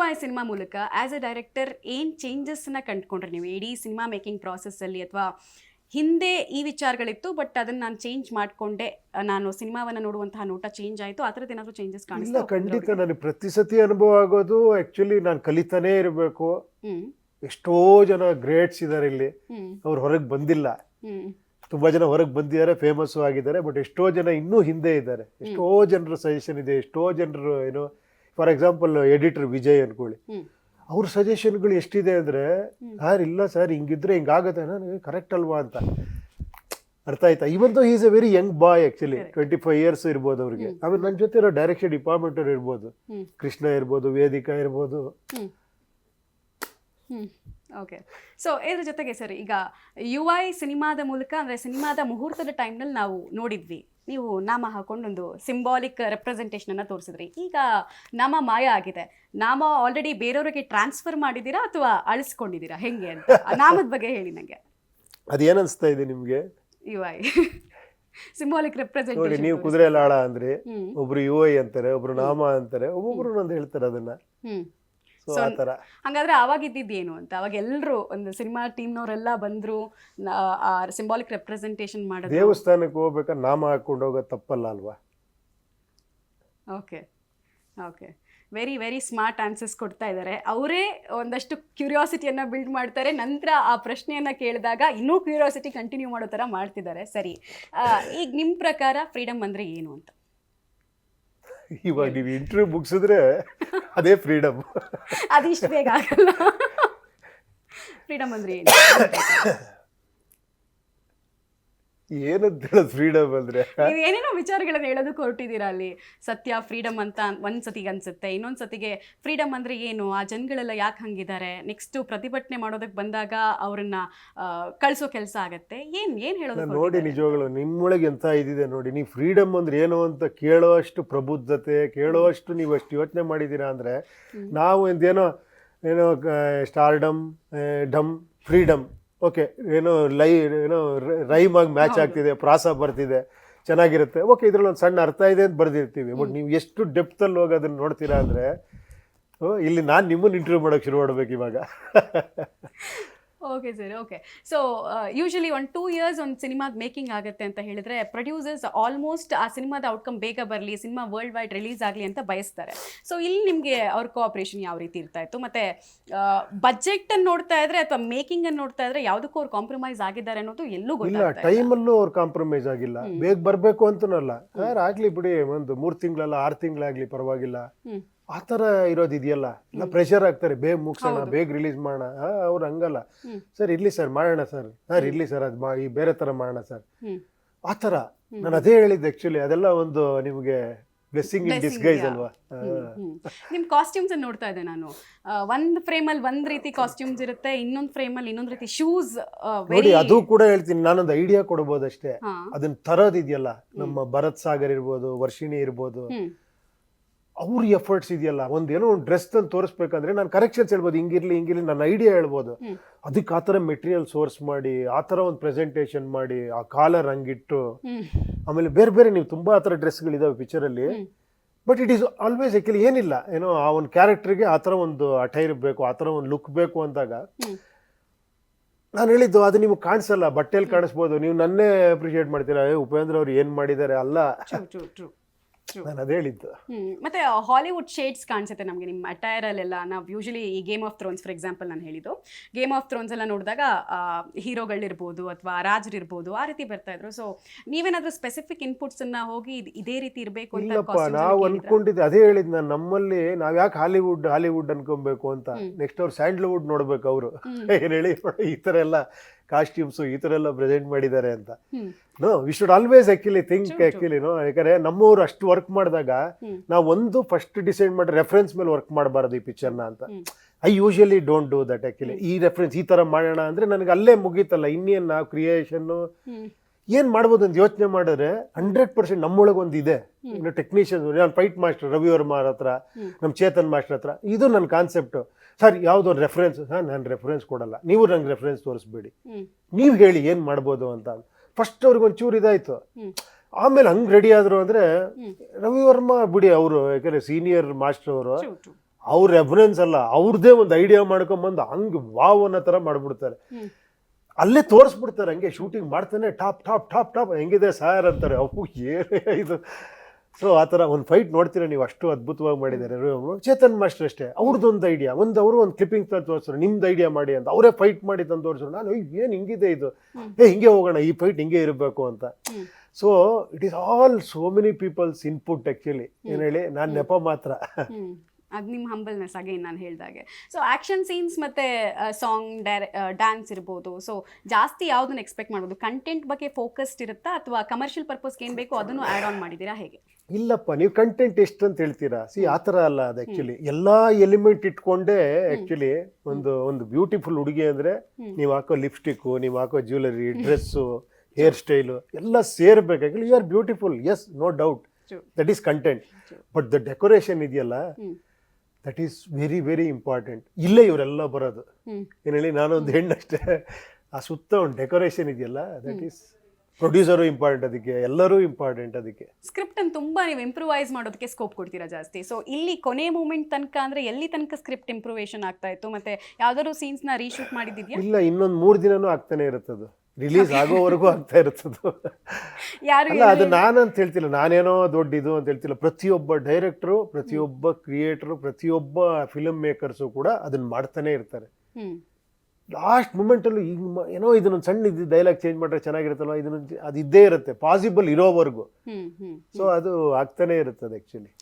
I cinema ಮೂಲಕ as A director ಏನು ಚೇಂಜಸ್ನ ಕಂಡುಕೊಂಡ್ರೆ ನೀವು ಇಡೀ ಸಿನಿಮಾ ಮೇಕಿಂಗ್ ಪ್ರಾಸೆಸ್ಸಲ್ಲಿ, ಅಥವಾ ಹಿಂದೆ ಈ ವಿಚಾರಗಳಿತ್ತು ಬಟ್ ಅದನ್ನು ನಾನು ಚೇಂಜ್ ಮಾಡಿಕೊಂಡೆ, ನಾನು ಸಿನಿಮಾವನ್ನು ನೋಡುವಂತಹ ನೋಟ ಚೇಂಜ್ ಆಯಿತು, ಆ ಥರದ್ದು ಏನಾದರೂ ಚೇಂಜಸ್ ಇಲ್ಲ, ಕಾಣಿಸ್ತಾ? ಖಂಡಿತ ನನಗೆ ಪ್ರತಿ ಸತಿ ಅನುಭವ ಆಗೋದು ಆ್ಯಕ್ಚುಲಿ ನಾನು ಕಲಿತಾನೇ ಇರಬೇಕು. ಎಷ್ಟೋ ಜನ ಗ್ರೇಟ್ಸ್ ಇದ್ದಾರೆ ಇಲ್ಲಿ, ಅವ್ರು ಹೊರಗೆ ಬಂದಿಲ್ಲ. ತುಂಬ ಜನ ಹೊರಗೆ ಬಂದಿದ್ದಾರೆ, ಫೇಮಸ್ಸು ಆಗಿದ್ದಾರೆ, ಬಟ್ ಎಷ್ಟೋ ಜನ ಇನ್ನೂ ಹಿಂದೆ ಇದ್ದಾರೆ. ಎಷ್ಟೋ ಜನರ ಸಜೆಷನ್ ಇದೆ, ಎಷ್ಟೋ ಜನರು ಏನೋ ಫಾರ್ ಎಕ್ಸಾಂಪಲ್ ಎಡಿಟರ್ ವಿಜಯ್ ಅನ್ಕೊಳ್ಳಿ, ಅವ್ರ ಸಜೆಷನ್ಗಳು ಎಷ್ಟಿದೆ ಅಂದರೆ, ಸರ್ ಇಲ್ಲ ಸರ್ ಹಿಂಗಿದ್ರೆ ಹಿಂಗಾಗತ್ತೆ, ನನಗೆ ಕರೆಕ್ಟ್ ಅಲ್ವಾ ಅಂತ ಅರ್ಥ ಆಯ್ತಾ. ಇವತ್ತು is A very young boy actually, 25 years ಇರ್ಬೋದು ಅವ್ರಿಗೆ. ಆಮೇಲೆ ನನ್ನ ಜೊತೆ ಇರೋ ಡೈರೆಕ್ಷನ್ ಡಿಪಾರ್ಟ್ಮೆಂಟ್ ಅವ್ರು ಇರ್ಬೋದು, ಕೃಷ್ಣ ಇರ್ಬೋದು, ವೇದಿಕಾ ಇರ್ಬೋದು. ಓಕೆ, ಸೊ ಇದ್ರ ಜೊತೆಗೆ ಸರ್, ಈಗ ಯು ಐ ಸಿನಿಮಾದ ಮೂಲಕ, ಅಂದರೆ ಸಿನಿಮಾದ ಮುಹೂರ್ತದ ಟೈಮ್ನಲ್ಲಿ ನಾವು ನೋಡಿದ್ವಿ, ನೀವು ನಾಮ ಹಾಕೊಂಡು ಒಂದು ಸಿಂಬಾಲಿಕ್ ರೆಪ್ರೆಸೆಂಟೇಷನನ್ನು ತೋರಿಸಿದ್ರಿ. ಈಗ ನಾಮ ಮಾಯ ಆಗಿದೆ, ನಾಮ ಆಲ್ರೆಡಿ ಬೇರೆಯವ್ರಿಗೆ ಟ್ರಾನ್ಸ್ಫರ್ ಮಾಡಿದ್ದೀರಾ ಅಥವಾ ಅಳಿಸ್ಕೊಂಡಿದ್ದೀರಾ, ಹೆಂಗೆ ಅಂತ ನಾಮದ ಬಗ್ಗೆ ಹೇಳಿ ನನಗೆ. ಅದೇನು ಅನಿಸ್ತಾ ಇದೆ ನಿಮಗೆ? ಯು ಐ ಸಿಂಬಾಲಿಕ್ ನೋಡಿ, ರೆಪ್ರೆಸೆಂಟೇಷನ್. ನೀವು ಕುದುರೆ ಲಾಳ ಅಂದ್ರೆ ಒಬ್ರು ಯು ಐ ಅಂತಾರೆ, ಒಬ್ರು ನಾಮ ಅಂತಾರೆ, ಒಬ್ಬೊಬ್ರು ಅಂತ ಹೇಳ್ತಾರೆ ಅದನ್ನ. ಸೊ ಆ ಥರ. ಹಾಗಾದ್ರೆ ಅವಾಗ ಇದ್ದಿದ್ದೇನು ಅಂತ, ಅವಾಗ ಎಲ್ಲರೂ ಒಂದು ಸಿನಿಮಾ ಟೀಮ್ನವರೆಲ್ಲ ಬಂದರು, ಸಿಂಬಾಲಿಕ್ ರೆಪ್ರೆಸೆಂಟೇಷನ್ ಮಾಡೋದು. ದೇವಸ್ಥಾನಕ್ಕೆ ಹೋಗ್ಬೇಕಾದ್ರೆ ನಾಮ ಹಾಕೊಂಡು ಹೋಗೋದು ತಪ್ಪಲ್ಲ ಅಲ್ವಾ? Okay okay, very very smart answers ಕೊಡ್ತಾ ಇದ್ದಾರೆ. ಅವರೇ ಒಂದಷ್ಟು ಕ್ಯೂರಿಯಾಸಿಟಿಯನ್ನು ಬಿಲ್ಡ್ ಮಾಡ್ತಾರೆ, ನಂತರ ಆ ಪ್ರಶ್ನೆಯನ್ನು ಕೇಳಿದಾಗ ಇನ್ನೂ ಕ್ಯೂರಿಯಾಸಿಟಿ ಕಂಟಿನ್ಯೂ ಮಾಡೋ ಥರ ಮಾಡ್ತಿದ್ದಾರೆ. ಸರಿ, ಈಗ ನಿಮ್ಮ ಪ್ರಕಾರ ಫ್ರೀಡಮ್ ಅಂದರೆ ಏನು ಅಂತ? ಇವಾಗ ನೀವು ಇಂಟರ್ವ್ಯೂ ಮುಗಿಸಿದ್ರೆ ಅದೇ ಫ್ರೀಡಮ್. ಅದಿಷ್ಟು ಬೇಗ ಆಗಲ್ಲ. ಫ್ರೀಡಮ್ ಅಂದರೆ ಏನು? ಏನಂತ ಹೇಳೋದು ಫ್ರೀಡಮ್ ಅಂದರೆ? ನೀವು ಏನೇನೋ ವಿಚಾರಗಳನ್ನ ಹೇಳೋದಕ್ಕೆ ಹೊರಟಿದ್ದೀರಾ ಅಲ್ಲಿ. ಸತ್ಯ ಫ್ರೀಡಮ್ ಅಂತ ಒಂದು ಸತಿಗೆ ಅನ್ಸುತ್ತೆ, ಇನ್ನೊಂದು ಸತಿಗೆ ಫ್ರೀಡಮ್ ಅಂದರೆ ಏನು, ಆ ಜನಗಳೆಲ್ಲ ಯಾಕೆ ಹಂಗಿದ್ದಾರೆ, ನೆಕ್ಸ್ಟು ಪ್ರತಿಭಟನೆ ಮಾಡೋದಕ್ಕೆ ಬಂದಾಗ ಅವ್ರನ್ನ ಕಳಿಸೋ ಕೆಲಸ ಆಗತ್ತೆ, ಏನು ಹೇಳೋದು ನೋಡಿ. ನಿಜವಾಗ್ಲು ನಿಮ್ಮೊಳಗೆ ಎಂತ ಇದಿದೆ ನೋಡಿ. ನೀವು ಫ್ರೀಡಮ್ ಅಂದ್ರೆ ಏನು ಅಂತ ಕೇಳೋಷ್ಟು ಪ್ರಬುದ್ಧತೆ, ಕೇಳೋಷ್ಟು ನೀವು ಅಷ್ಟು ಯೋಚನೆ ಮಾಡಿದ್ದೀರಾ ಅಂದರೆ, ನಾವು ಏನೋ ಸ್ಟಾರ್ಡಮ್ ಡಮ್ ಫ್ರೀಡಮ್, ಓಕೆ, ಏನೋ ರೈಮ್ ಆಗಿ ಮ್ಯಾಚ್ ಆಗ್ತಿದೆ, ಪ್ರಾಸ ಬರ್ತಿದೆ, ಚೆನ್ನಾಗಿರುತ್ತೆ, ಓಕೆ, ಇದ್ರಲ್ಲಿ ಒಂದು ಸಣ್ಣ ಅರ್ಥ ಇದೆ ಅಂತ ಬರ್ದಿರ್ತೀವಿ. ಬಟ್ ನೀವು ಎಷ್ಟು ಡೆಪ್ತಲ್ಲಿ ಹೋಗಿ ಅದನ್ನು ನೋಡ್ತೀರಾ ಅಂದರೆ, ಇಲ್ಲಿ ನಾನು ನಿಮ್ಮನ್ನು ಇಂಟರ್ವ್ಯೂ ಮಾಡೋಕ್ಕೆ ಶುರು ಮಾಡ್ಬೇಕು ಇವಾಗ. Okay sir, okay. So usually 1-2 years ಒಂದು ಸಿನಿಮಾದ ಮೇಕಿಂಗ್ ಆಗುತ್ತೆ ಅಂತ ಹೇಳಿದ್ರೆ, ಪ್ರೊಡ್ಯೂಸರ್ಸ್ ಆಲ್ಮೋಸ್ಟ್ ಆ ಸಿನಿಮಾದ ಔಟ್ಕಮ್ ಬೇಗ ಬರಲಿ, ಸಿನಿಮಾ ವರ್ಲ್ಡ್ ವೈಡ್ ರಿಲೀಸ್ ಆಗಲಿ ಅಂತ ಬಯಸ್ತಾರೆ. ಸೊ ಇಲ್ಲಿ ನಿಮಗೆ ಅವ್ರ ಕೋಆಪ್ರೇಷನ್ ಯಾವ ರೀತಿ ಇರ್ತಾ ಇತ್ತು, ಮತ್ತು ಬಜೆಟನ್ನು ನೋಡ್ತಾ ಇದ್ರೆ ಅಥವಾ ಮೇಕಿಂಗನ್ನು ನೋಡ್ತಾ ಇದ್ರೆ ಯಾವುದಕ್ಕೂ ಅವ್ರು ಕಾಂಪ್ರಮೈಸ್ ಆಗಿದ್ದಾರೆ ಅನ್ನೋದು ಎಲ್ಲೂ ಗೊತ್ತಿಲ್ಲ. ಟೈಮಲ್ಲೂ ಅವ್ರು ಕಾಂಪ್ರಮೈಸ್ ಆಗಿಲ್ಲ, ಬೇಗ ಬರಬೇಕು ಅಂತನಲ್ಲ, ಆಗಲಿ ಬಿಡಿ, ಒಂದು 3 ತಿಂಗಳಲ್ಲ 6 ತಿಂಗಳಾಗಲಿ ಪರವಾಗಿಲ್ಲ, ಆ ಥರ ಇರೋದಿದೆಯಲ್ಲ. ಇಲ್ಲ ಪ್ರೆಷರ್ ಆಗ್ತಾರೆ, ಬೇಗ ಮುಗಿಸೋಣ, ಬೇಗ ರಿಲೀಸ್ ಮಾಡೋಣ. ಅವ್ರು ಹಂಗಲ್ಲ, ಸರ್ ಇರ್ಲಿ ಸರ್ ಮಾಡೋಣ ಸರ್, ಇರ್ಲಿ ಸರ್ ಅದು ಈ ಬೇರೆ ಥರ ಮಾಡೋಣ ಸರ್, ಆ ಥರ. ನಾನು ಅದೇ ಹೇಳಿದ್ದೆ ಆ್ಯಕ್ಚುಲಿ, ಅದೆಲ್ಲ ಒಂದು ನಿಮಗೆ ಬ್ಲೆಸ್ಸಿಂಗ್ ಇನ್ ಡಿಸ್ಗೈಸ್ ಅಲ್ವಾ. ನಿಮ್ಮ ಕಾಸ್ಟ್ಯೂಮ್ಸ್ ಅನ್ನು ನೋಡ್ತಾ ಇದ್ದೆ ನಾನು, ಒಂದು ಫ್ರೇಮಲ್ಲಿ ಒಂದು ರೀತಿ ಕಾಸ್ಟ್ಯೂಮ್ಸ್ ಇರುತ್ತೆ, ಇನ್ನೊಂದು ಫ್ರೇಮಲ್ಲಿ ಇನ್ನೊಂದು ರೀತಿ ಶೂಸ್. ನೋಡಿ, ಅದು ಕೂಡ ಹೇಳ್ತೀನಿ, ನಾನೊಂದು ಐಡಿಯಾ ಕೊಡ್ಬೋದು ಅಷ್ಟೇ. ಅದನ್ನ ತರೋದಿದೆಯಲ್ಲ, ನಮ್ಮ ಭರತ್ ಸಾಗರ್ ಇರ್ಬೋದು, ವರ್ಷಿಣಿ ಇರ್ಬೋದು, ಅವ್ರ ಎಫರ್ಟ್ಸ್ ಇದೆಯಲ್ಲ. ಒಂದೇನೋ ಒಂದು ಡ್ರೆಸ್ ತಂದು ತೋರಿಸ್ಬೇಕಂದ್ರೆ ನಾನು ಕರೆಕ್ಷನ್ಸ್ ಹೇಳ್ಬೋದು, ಹಿಂಗಿರ್ಲಿ ನನ್ನ ಐಡಿಯಾ ಹೇಳ್ಬೋದು. ಅದಕ್ಕೆ ಆ ಥರ ಮೆಟೀರಿಯಲ್ ಸೋರ್ಸ್ ಮಾಡಿ, ಆ ಥರ ಒಂದು ಪ್ರೆಸೆಂಟೇಷನ್ ಮಾಡಿ, ಆ ಕಾಲರ್ ಹಂಗಿಟ್ಟು, ಆಮೇಲೆ ಬೇರೆ ಬೇರೆ ನೀವು ತುಂಬ ಆ ಥರ ಡ್ರೆಸ್ಗಳಿದಾವೆ ಪಿಕ್ಚರಲ್ಲಿ. But it is always actually ಏನಿಲ್ಲ, ಏನೋ ಆ ಒಂದು ಕ್ಯಾರೆಕ್ಟರ್ಗೆ ಆ ಥರ ಒಂದು ಅಟೈರ್ ಬೇಕು, ಆ ಥರ ಒಂದು ಲುಕ್ ಬೇಕು ಅಂದಾಗ ನಾನು ಹೇಳಿದ್ದು ಅದು ನಿಮ್ಗೆ ಕಾಣಿಸಲ್ಲ, ಬಟ್ಟೆಯಲ್ಲಿ ಕಾಣಿಸ್ಬೋದು. ನೀವು ನನ್ನೇ ಅಪ್ರಿಷಿಯೇಟ್ ಮಾಡ್ತೀರಾ, ಉಪೇಂದ್ರ ಅವ್ರು ಏನು ಮಾಡಿದ್ದಾರೆ ಅಲ್ಲ, ನಾನು ಅದೇ ಹೇಳಿದ್ದು. ಮತ್ತೆ ಹಾಲಿವುಡ್ ಶೇಡ್ಸ್ ಕಾಣಿಸುತ್ತೆ ನಮಗೆ ನಿಮ್ಮ ಅಟೈರಲ್ಲೆಲ್ಲ. ನಾವು ಯೂಶಲಿ ಈ game of Thrones for example ನಾನು ಹೇಳಿದ್ದು, ಗೇಮ್ ಆಫ್ ಥ್ರೋನ್ಸ್ ಎಲ್ಲ ನೋಡಿದಾಗ ಹೀರೋಗಳಿರ್ಬೋದು ಅಥವಾ ರಾಜರಿರ್ಬೋದು ಆ ರೀತಿ ಬರ್ತಾ ಇದ್ರು. ಸೊ ನೀವೇನಾದ್ರೂ ಸ್ಪೆಸಿಫಿಕ್ ಇನ್ಪುಟ್ಸ್ ಅನ್ನ ಹೋಗಿ ಇದೇ ರೀತಿ ಇರಬೇಕು ಅಂತ? ಇಲ್ಲಪ್ಪ, ನಾವು ಅನ್ಕೊಂಡಿದ್ದೆ, ಅದೇ ಹೇಳಿದ್ ನಾನು, ನಮ್ಮಲ್ಲಿ ನಾವ್ ಯಾಕೆ ಹಾಲಿವುಡ್ ಅನ್ಕೊಬೇಕು ಅಂತ. ನೆಕ್ಸ್ಟ್ ಅವ್ರು ಸ್ಯಾಂಡಲ್ವುಡ್ ನೋಡ್ಬೇಕು, ಅವರು ಏನ್ ಹೇಳಿ ಈ ತರ ಎಲ್ಲ ಕಾಸ್ಟ್ಯೂಮ್ಸು ಈ ಥರ ಎಲ್ಲ ಪ್ರೆಸೆಂಟ್ ಮಾಡಿದ್ದಾರೆ ಅಂತ. No, we should always actually think actually no, ಯಾಕಂದರೆ ನಮ್ಮವರು ಅಷ್ಟು ವರ್ಕ್ ಮಾಡಿದಾಗ ನಾವು ಒಂದು ಫಸ್ಟ್ ಡಿಸೈಡ್ ಮಾಡಿ ರೆಫರೆನ್ಸ್ ಮೇಲೆ ವರ್ಕ್ ಮಾಡಬಾರ್ದು ಈ ಪಿಕ್ಚರ್ನ ಅಂತ. I usually don't do that actually. ಈ ರೆಫರೆನ್ಸ್ ಈ ಥರ ಮಾಡೋಣ ಅಂದರೆ ನನಗೆ ಅಲ್ಲೇ ಮುಗೀತಲ್ಲ, ಇನ್ನೇನು ನಾವು ಕ್ರಿಯೇಷನ್ನು ಏನು ಮಾಡ್ಬೋದು ಅಂತ ಯೋಚನೆ ಮಾಡಿದ್ರೆ 100% ನಮ್ಮೊಳಗೆ ಒಂದು ಇದೆ. ಇನ್ನು ಟೆಕ್ನಿಷಿಯನ್ಸ್, ನಾನು ಫೈಟ್ ಮಾಸ್ಟರ್ ರವಿ ವರ್ಮ ಹತ್ರ, ನಮ್ಮ ಚೇತನ್ ಮಾಸ್ಟರ್ ಹತ್ರ, ಇದು ನನ್ನ ಕಾನ್ಸೆಪ್ಟು. ಸರ್ ಯಾವುದೊಂದು ರೆಫರೆನ್ಸ್, ನಾನು ರೆಫರೆನ್ಸ್ ಕೊಡಲ್ಲ, ನೀವು ನಂಗೆ ರೆಫರೆನ್ಸ್ ತೋರಿಸ್ಬೇಡಿ, ನೀವು ಹೇಳಿ ಏನು ಮಾಡ್ಬೋದು ಅಂತ. ಫಸ್ಟ್ ಅವ್ರಿಗೆ ಒಂಚೂರು ಇದಾಯಿತು. ಆಮೇಲೆ ಹಂಗೆ ರೆಡಿ ಆದರು ಅಂದರೆ ರವಿ ವರ್ಮ ಬಿಡಿ, ಅವರು ಯಾಕಂದರೆ ಸೀನಿಯರ್ ಮಾಸ್ಟರ್ ಅವರು, ಅವ್ರ ರೆಫರೆನ್ಸ್ ಅಲ್ಲ, ಅವ್ರದ್ದೇ ಒಂದು ಐಡಿಯಾ ಮಾಡ್ಕೊಂಬಂದು ಹಂಗೆ ವಾವ್ ಅನ್ನೋ ಥರ ಮಾಡ್ಬಿಡ್ತಾರೆ. ಅಲ್ಲೇ ತೋರಿಸ್ಬಿಡ್ತಾರೆ, ಹಂಗೆ ಶೂಟಿಂಗ್ ಮಾಡ್ತಾನೆ ಟಾಪ್ ಟಾಪ್ ಟಾಪ್ ಟಾಪ್ ಹೆಂಗಿದೆ ಸಾರ್ ಅಂತಾರೆ. ಅವು ಏನೇ ಇದು. ಸೊ ಆ ಥರ ಒಂದು ಫೈಟ್ ನೋಡ್ತೀರಾ ನೀವು, ಅಷ್ಟು ಅದ್ಭುತವಾಗಿ ಮಾಡಿದ್ದಾರೆ. ಚೇತನ್ ಮಾಸ್ಟರ್ ಅಷ್ಟೇ, ಅವ್ರದ್ದೊಂದು ಐಡಿಯಾ ಅವರು ಒಂದು ಕ್ಲಿಪ್ಪಿಂಗ್ ತಂದು ತೋರಿಸ್ತಾರೆ, ನಿಮ್ದು ಐಡಿಯಾ ಮಾಡಿ ಅಂತ ಅವರೇ ಫೈಟ್ ಮಾಡಿ ತಂದು ತೋರಿಸ್ರು. ನಾನು ಏನು ಹಿಂಗಿದೆ ಇದು, ಹಿಂಗೆ ಹೋಗೋಣ, ಈ ಫೈಟ್ ಹಿಂಗೆ ಇರಬೇಕು ಅಂತ. So it is all so many people's input actually. ಏನು ಹೇಳಿ, ನಾನು ನೆಪ ಮಾತ್ರ. ಅದು ನಿಮ್ಮ ಹಂಬಲ್ನೆಸ್ ಅಗೇನ್ ನಾನು ಹೇಳಿದಾಗೆ. ಸೊ ಆ್ಯಕ್ಷನ್ ಸೀನ್ಸ್ ಮತ್ತು ಸಾಂಗ್ ಡ್ಯಾನ್ಸ್ ಇರ್ಬೋದು. ಸೊ ಜಾಸ್ತಿ ಯಾವುದನ್ನು ಎಕ್ಸ್ಪೆಕ್ಟ್ ಮಾಡ್ಬೋದು? ಕಂಟೆಂಟ್ ಬಗ್ಗೆ ಫೋಕಸ್ಡ್ ಇರುತ್ತಾ ಅಥವಾ ಕಮರ್ಷಿಯಲ್ ಪರ್ಪಸ್ಗೆ ಏನು ಬೇಕೋ ಅದನ್ನು ಆ್ಯಡ್ ಆನ್ ಮಾಡಿದ್ದೀರಾ, ಹೇಗೆ? ಇಲ್ಲಪ್ಪ, ನೀವು ಕಂಟೆಂಟ್ ಎಷ್ಟು ಅಂತ ಹೇಳ್ತೀರಾ. ಆ ಥರ ಅಲ್ಲ ಅದು ಆ್ಯಕ್ಚುಲಿ. ಎಲ್ಲ ಎಲಿಮೆಂಟ್ ಇಟ್ಕೊಂಡೇ ಆ್ಯಕ್ಚುಲಿ ಒಂದು ಬ್ಯೂಟಿಫುಲ್ ಹುಡುಗಿ ಅಂದರೆ ನೀವು ಹಾಕೋ ಲಿಪ್ಸ್ಟಿಕ್ಕು, ನೀವು ಹಾಕೋ ಜ್ಯುವೆಲರಿ, ಡ್ರೆಸ್ಸು, ಹೇರ್ ಸ್ಟೈಲು ಎಲ್ಲ ಸೇರ್ಬೇಕಾಗಿ you are beautiful. Yes, no doubt, that is content. But the decoration ಇದೆಯಲ್ಲ, that is very very important. ಇಲ್ಲೇ ಇವರೆಲ್ಲ ಬರೋದು. ಏನು ಹೇಳಿ, ನಾನೊಂದು ಹೆಣ್ಣಷ್ಟೇ, ಆ ಸುತ್ತ ಒಂದು ಡೆಕೋರೇಷನ್ ಇದೆಯಲ್ಲ, ದಟ್ ಈಸ್ ಪ್ರೊಡ್ಯೂಸರು ಇಂಪಾರ್ಟೆಂಟ್, ಅದಕ್ಕೆ ಎಲ್ಲರೂ ಇಂಪಾರ್ಟೆಂಟ್. ಅದಕ್ಕೆ ಸ್ಕ್ರಿಪ್ಟನ್ನು ತುಂಬ ನೀವು ಇಂಪ್ರೂವೈಸ್ ಮಾಡೋದಕ್ಕೆ ಸ್ಕೋಪ್ ಕೊಡ್ತೀರಾ ಜಾಸ್ತಿ. ಸೊ ಇಲ್ಲಿ ಕೊನೆ ಮೂಮೆಂಟ್ ತನಕ ಅಂದರೆ ಎಲ್ಲಿ ತನಕ ಸ್ಕ್ರಿಪ್ಟ್ ಇಂಪ್ರೂವೇಷನ್ ಆಗ್ತಾ ಇತ್ತು, ಮತ್ತು ಯಾವ್ದಾದ್ರು ಸೀನ್ಸ್ನ ರೀಶೂಟ್ ಮಾಡಿದ್ಯಾ? ಇಲ್ಲ, ಇನ್ನೊಂದು 3 ದಿನನೂ ಆಗ್ತಾನೆ ಇರುತ್ತದು, ರಿಲೀಸ್ ಆಗೋವರೆಗೂ ಆಗ್ತಾ ಇರುತ್ತದು. ಅಲ್ಲ, ಅದು ನಾನಂತ ಹೇಳ್ತಿಲ್ಲ, ನಾನೇನೋ ದೊಡ್ಡಿದು ಅಂತ ಹೇಳ್ತಿಲ್ಲ. ಪ್ರತಿಯೊಬ್ಬ ಡೈರೆಕ್ಟ್ರು, ಪ್ರತಿಯೊಬ್ಬ ಕ್ರಿಯೇಟರು, ಪ್ರತಿಯೊಬ್ಬ ಫಿಲ್ಮ್ ಮೇಕರ್ಸು ಕೂಡ ಅದನ್ನ ಮಾಡ್ತಾನೆ ಇರ್ತಾರೆ. ಲಾಸ್ಟ್ ಮೂಮೆಂಟಲ್ಲೂ ಈಗ ಏನೋ ಇದನ್ನೊಂದು ಸಣ್ಣ ಡೈಲಾಗ್ ಚೇಂಜ್ ಮಾಡಿದ್ರೆ ಚೆನ್ನಾಗಿರುತ್ತಲ್ವ, ಇದನ್ನ ಅದು ಇದ್ದೇ ಇರುತ್ತೆ ಪಾಸಿಬಲ್ ಇರೋವರೆಗೂ. ಸೊ ಅದು ಆಗ್ತಾನೆ ಇರುತ್ತದೆ ಆ್ಯಕ್ಚುಲಿ.